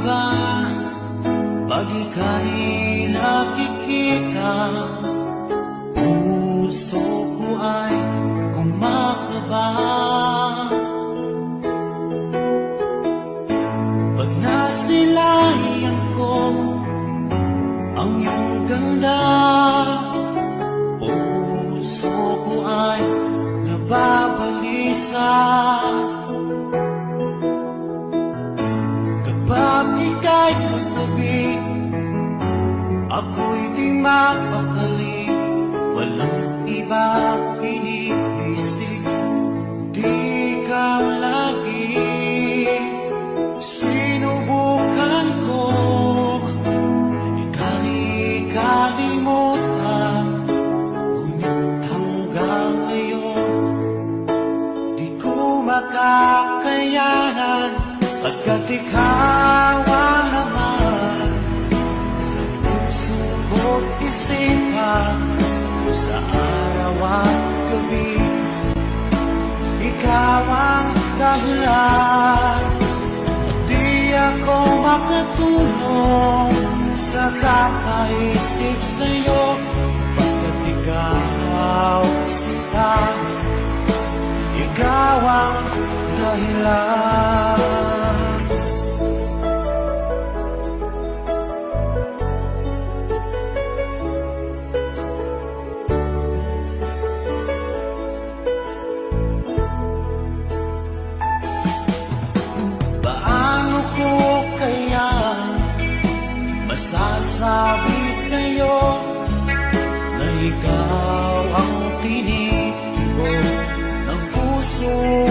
ba pag ika'y nakikita? Puso ko ay kumakaba pag nasilayan ko ang iyong ganda. Puso ko ay nababalisa kapag ika'y kagabi. Ako'y di mapakali, walang iba iniisip kundi ikaw lagi. Sinubukan ko ika'y kalimutan, ngunit hanggang ngayon di ko makakayanan, pagkat ikaw ang laman ng puso ko't isipan sa araw at gabi. Ikaw ang dahilan at di ako makatulong sa kakaisip sa'yo, pagkat ikaw sinta, ikaw ang dahilan. Paano ko kaya masasabi sa'yo na ikaw ang tinitibok ng puso